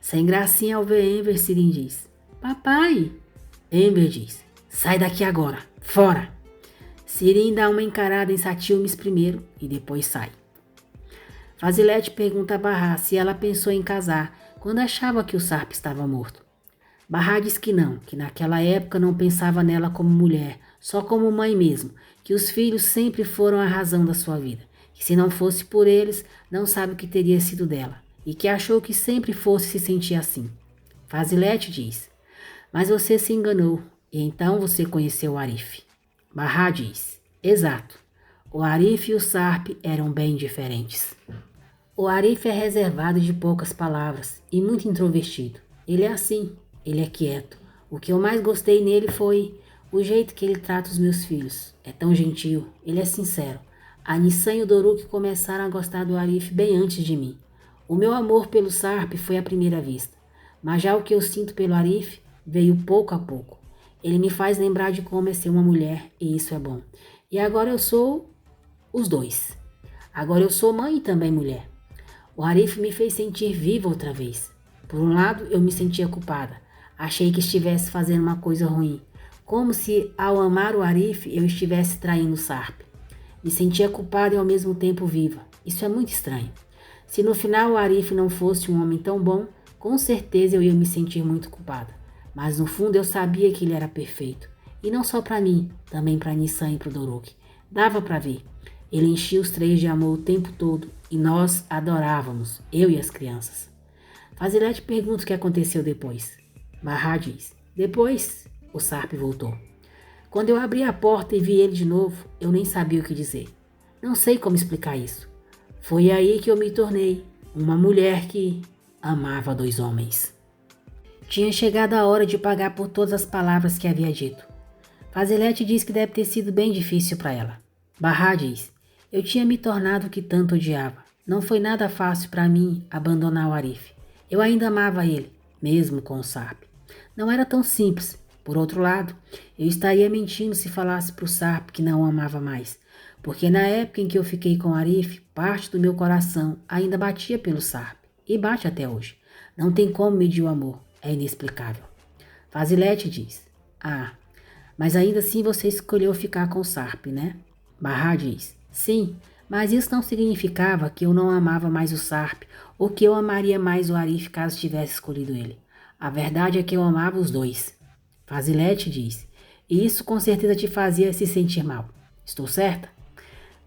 Sem gracinha ao ver Enver, Sirin diz: Papai! Enver diz: Sai daqui agora, fora! Sirin dá uma encarada em Satilmes primeiro e depois sai. Fazilete pergunta a Bahá se ela pensou em casar quando achava que o Sarp estava morto. Bahá diz que não, que naquela época não pensava nela como mulher, só como mãe mesmo, que os filhos sempre foram a razão da sua vida, que se não fosse por eles, não sabe o que teria sido dela, e que achou que sempre fosse se sentir assim. Fazilete diz: Mas você se enganou, e então você conheceu o Arif. Bahá diz: Exato. O Arif e o Sarp eram bem diferentes. O Arif é reservado e de poucas palavras e muito introvertido. Ele é assim, ele é quieto. O que eu mais gostei nele foi o jeito que ele trata os meus filhos. É tão gentil, ele é sincero. A Nissan e o Doruk começaram a gostar do Arif bem antes de mim. O meu amor pelo Sarp foi à primeira vista, mas já o que eu sinto pelo Arif veio pouco a pouco. Ele me faz lembrar de como é ser uma mulher e isso é bom. E agora eu sou os dois. Agora eu sou mãe e também mulher. O Arif me fez sentir viva outra vez. Por um lado, eu me sentia culpada. Achei que estivesse fazendo uma coisa ruim. Como se, ao amar o Arif, eu estivesse traindo o Sarp. Me sentia culpada e ao mesmo tempo viva. Isso é muito estranho. Se no final o Arif não fosse um homem tão bom, com certeza eu ia me sentir muito culpada. Mas no fundo eu sabia que ele era perfeito. E não só para mim, também para Nissan e para o Doruk. Dava para ver. Ele enchia os três de amor o tempo todo e nós adorávamos, eu e as crianças. Fazilete pergunta o que aconteceu depois. Bahá diz: Depois, o Sarp voltou. Quando eu abri a porta e vi ele de novo, eu nem sabia o que dizer. Não sei como explicar isso. Foi aí que eu me tornei uma mulher que amava dois homens. Tinha chegado a hora de pagar por todas as palavras que havia dito. Fazilete diz que deve ter sido bem difícil para ela. Bahá diz: Eu tinha me tornado o que tanto odiava. Não foi nada fácil para mim abandonar o Arif. Eu ainda amava ele, mesmo com o Sarp. Não era tão simples. Por outro lado, eu estaria mentindo se falasse para o Sarp que não o amava mais. Porque na época em que eu fiquei com o Arif, parte do meu coração ainda batia pelo Sarp. E bate até hoje. Não tem como medir o amor. É inexplicável. Fazilete diz: mas ainda assim você escolheu ficar com o Sarp, né? Bahá diz: Sim, mas isso não significava que eu não amava mais o Sarp ou que eu amaria mais o Arif caso tivesse escolhido ele. A verdade é que eu amava os dois. Fazilete diz: E isso com certeza te fazia se sentir mal. Estou certa?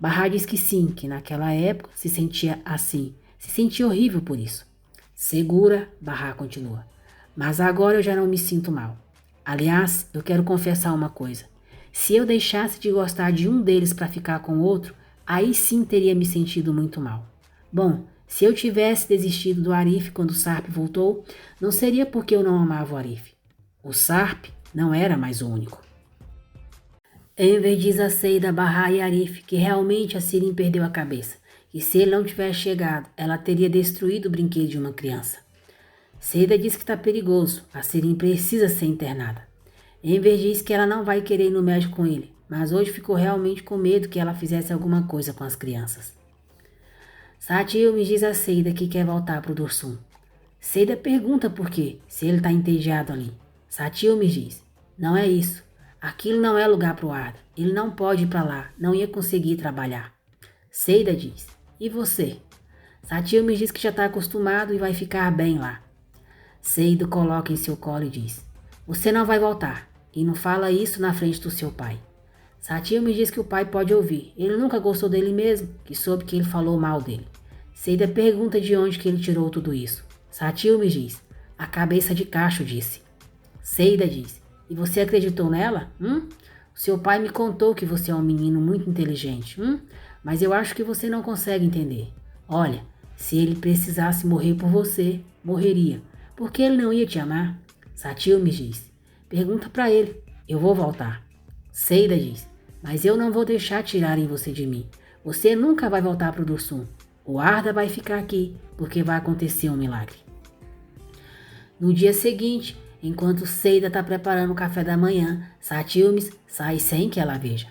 Bahá diz que sim, que naquela época se sentia assim. Se sentia horrível por isso. Segura, Bahá continua. Mas agora eu já não me sinto mal. Aliás, eu quero confessar uma coisa. Se eu deixasse de gostar de um deles para ficar com o outro, aí sim teria me sentido muito mal. Bom, se eu tivesse desistido do Arif quando o Sarp voltou, não seria porque eu não amava o Arif. O Sarp não era mais o único. Enver diz a Seida, Bahá e Arif que realmente a Sirin perdeu a cabeça, que se ele não tivesse chegado, ela teria destruído o brinquedo de uma criança. Seida diz que está perigoso, a Sirin precisa ser internada. Enver diz que ela não vai querer ir no médico com ele, mas hoje ficou realmente com medo que ela fizesse alguma coisa com as crianças. Satilmes diz a Seida que quer voltar para o Dursum. Seida pergunta por quê, se ele está entediado ali. Satilmes diz: Não é isso. Aquilo não é lugar para o Arda. Ele não pode ir para lá, não ia conseguir trabalhar. Seida diz: E você? Satilmes diz que já está acostumado e vai ficar bem lá. Seida coloca em seu colo e diz: Você não vai voltar. E não fala isso na frente do seu pai. Satilmes diz que o pai pode ouvir. Ele nunca gostou dele mesmo, que soube que ele falou mal dele. Seida pergunta de onde que ele tirou tudo isso. Satilmes diz: A cabeça de Cacho disse. Seida diz: E você acreditou nela? O seu pai me contou que você é um menino muito inteligente. Mas eu acho que você não consegue entender. Olha, se ele precisasse morrer por você, morreria. Porque ele não ia te amar. Satilmes diz: Pergunta para ele. Eu vou voltar. Seida diz: Mas eu não vou deixar tirarem você de mim. Você nunca vai voltar para o Dursum. O Arda vai ficar aqui, porque vai acontecer um milagre. No dia seguinte, enquanto Seida está preparando o café da manhã, Satilmes sai sem que ela veja.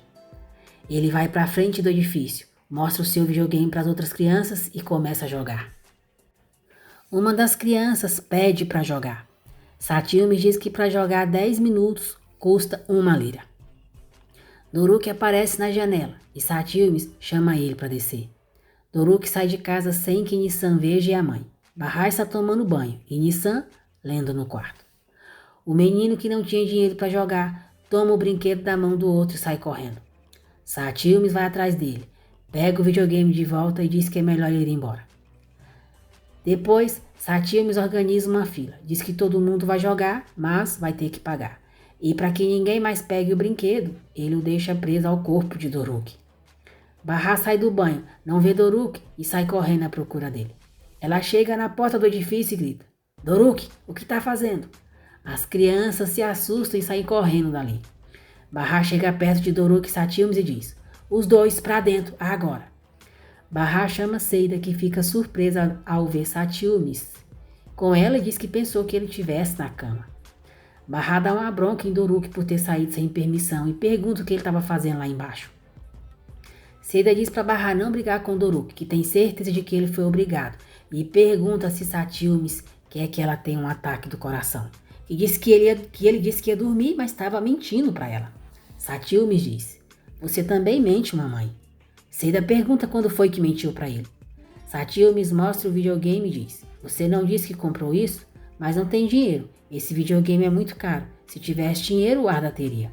Ele vai para a frente do edifício, mostra o seu videogame para as outras crianças e começa a jogar. Uma das crianças pede para jogar. Satilmes diz que para jogar 10 minutos custa 1 lira. Doruk aparece na janela e Satilmes chama ele para descer. Doruk sai de casa sem que Nissan veja a mãe. Bahar está tomando banho e Nissan lendo no quarto. O menino que não tinha dinheiro para jogar toma o brinquedo da mão do outro e sai correndo. Satilmes vai atrás dele, pega o videogame de volta e diz que é melhor ele ir embora. Depois, Satilmes organiza uma fila, diz que todo mundo vai jogar, mas vai ter que pagar. E para que ninguém mais pegue o brinquedo, ele o deixa preso ao corpo de Doruk. Bahar sai do banho, não vê Doruk e sai correndo à procura dele. Ela chega na porta do edifício e grita: Doruk, o que está fazendo? As crianças se assustam e saem correndo dali. Bahar chega perto de Doruk e Satilmes e diz: os dois para dentro, agora. Bahar chama Seida, que fica surpresa ao ver Satilmes. Com ela diz que pensou que ele estivesse na cama. Bahar dá uma bronca em Doruk por ter saído sem permissão e pergunta o que ele estava fazendo lá embaixo. Seida diz para Bahar não brigar com Doruk, que tem certeza de que ele foi obrigado, e pergunta se Satilmes quer que ela tenha um ataque do coração. E disse que ele disse que ia dormir, mas estava mentindo para ela. Satilmes diz: você também mente, mamãe. Seida pergunta quando foi que mentiu para ele. Satilmes mostra o videogame e diz: você não disse que comprou isso, mas não tem dinheiro. Esse videogame é muito caro. Se tivesse dinheiro, o Arda teria.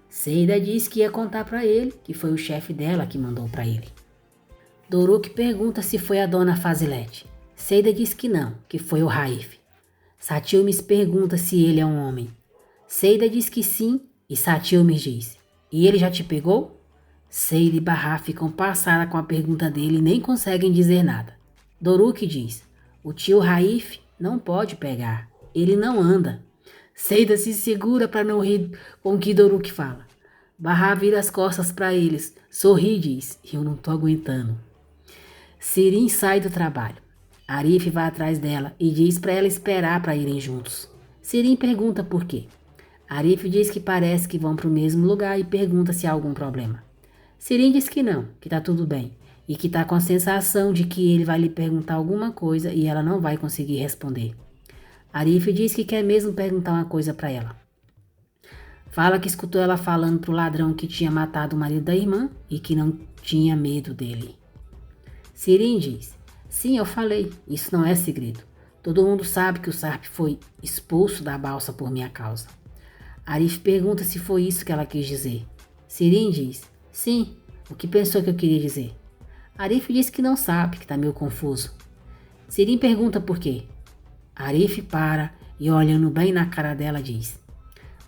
Seida diz que ia contar para ele, que foi o chefe dela que mandou para ele. Doruk pergunta se foi a dona Fazilete. Seida diz que não, que foi o Raif. Satilmes pergunta se ele é um homem. Seida diz que sim e Satilmes diz: e ele já te pegou? Seida e Bahar ficam passadas com a pergunta dele e nem conseguem dizer nada. Doruk diz: o tio Raif não pode pegar, ele não anda. Seida se segura para não rir com o que Doruk fala. Bahar vira as costas para eles, sorri e diz: eu não tô aguentando. Sirin sai do trabalho. Arif vai atrás dela e diz para ela esperar para irem juntos. Sirin pergunta por quê. Arif diz que parece que vão para o mesmo lugar e pergunta se há algum problema. Sirin diz que não, que tá tudo bem e que tá com a sensação de que ele vai lhe perguntar alguma coisa e ela não vai conseguir responder. Arif diz que quer mesmo perguntar uma coisa para ela. Fala que escutou ela falando pro ladrão que tinha matado o marido da irmã e que não tinha medo dele. Sirin diz: sim, eu falei, isso não é segredo. Todo mundo sabe que o Sarp foi expulso da balsa por minha causa. Arif pergunta se foi isso que ela quis dizer. Sirin diz: sim, o que pensou que eu queria dizer? Arif diz que não sabe, que está meio confuso. Sirin pergunta por quê. Arif para e, olhando bem na cara dela, diz: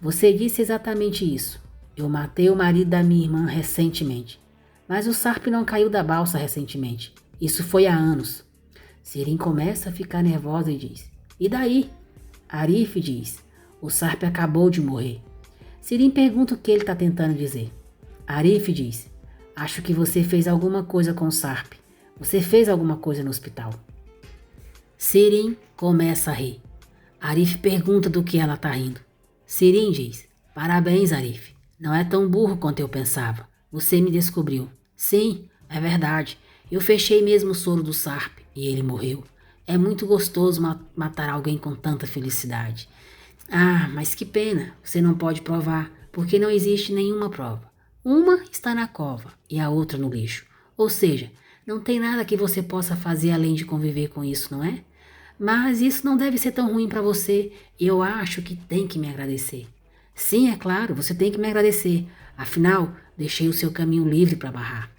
você disse exatamente isso. Eu matei o marido da minha irmã recentemente. Mas o Sarp não caiu da balsa recentemente. Isso foi há anos. Sirin começa a ficar nervosa e diz: e daí? Arif diz: o Sarp acabou de morrer. Sirin pergunta o que ele está tentando dizer. Arif diz: acho que você fez alguma coisa com o Sarp. Você fez alguma coisa no hospital. Sirin começa a rir. Arif pergunta do que ela está rindo. Sirin diz: parabéns, Arif. Não é tão burro quanto eu pensava. Você me descobriu. Sim, é verdade. Eu fechei mesmo o soro do Sarp e ele morreu. É muito gostoso matar alguém com tanta felicidade. Ah, mas que pena. Você não pode provar, porque não existe nenhuma prova. Uma está na cova e a outra no lixo. Ou seja, não tem nada que você possa fazer além de conviver com isso, não é? Mas isso não deve ser tão ruim para você. Eu acho que tem que me agradecer. Sim, é claro, você tem que me agradecer. Afinal, deixei o seu caminho livre para Bahar.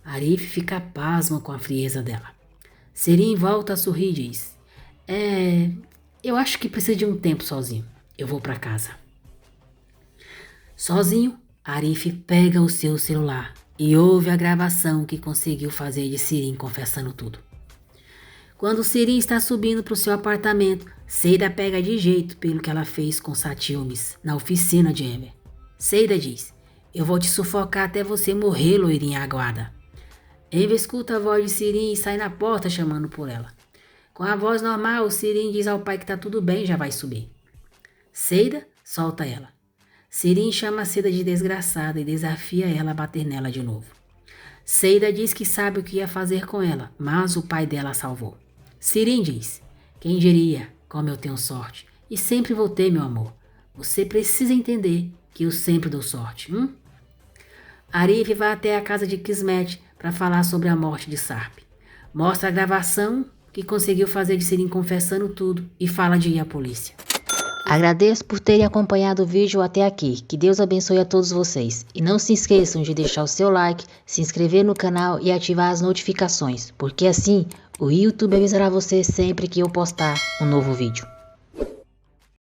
Arif fica pasma com a frieza dela. Sirin volta a sorrir e diz: eu acho que preciso de um tempo sozinho. Eu vou para casa. Sozinho, Arif pega o seu celular e ouve a gravação que conseguiu fazer de Sirin confessando tudo. Quando Sirin está subindo para o seu apartamento, Seida pega de jeito pelo que ela fez com Satilmes na oficina de Ember. Seida diz: eu vou te sufocar até você morrer, loirinha aguada. Ember escuta a voz de Sirin e sai na porta chamando por ela. Com a voz normal, Sirin diz ao pai que tá tudo bem e já vai subir. Seida solta ela. Sirin chama Seida de desgraçada e desafia ela a bater nela de novo. Seida diz que sabe o que ia fazer com ela, mas o pai dela a salvou. Sirin diz: Quem diria como eu tenho sorte? E sempre vou ter, meu amor. Você precisa entender que eu sempre dou sorte, Arif vai até a casa de Kismet para falar sobre a morte de Sarp. Mostra a gravação que conseguiu fazer de Sirin confessando tudo e fala de ir à polícia. Agradeço por terem acompanhado o vídeo até aqui. Que Deus abençoe a todos vocês. E não se esqueçam de deixar o seu like, se inscrever no canal e ativar as notificações, porque assim o YouTube avisará você sempre que eu postar um novo vídeo.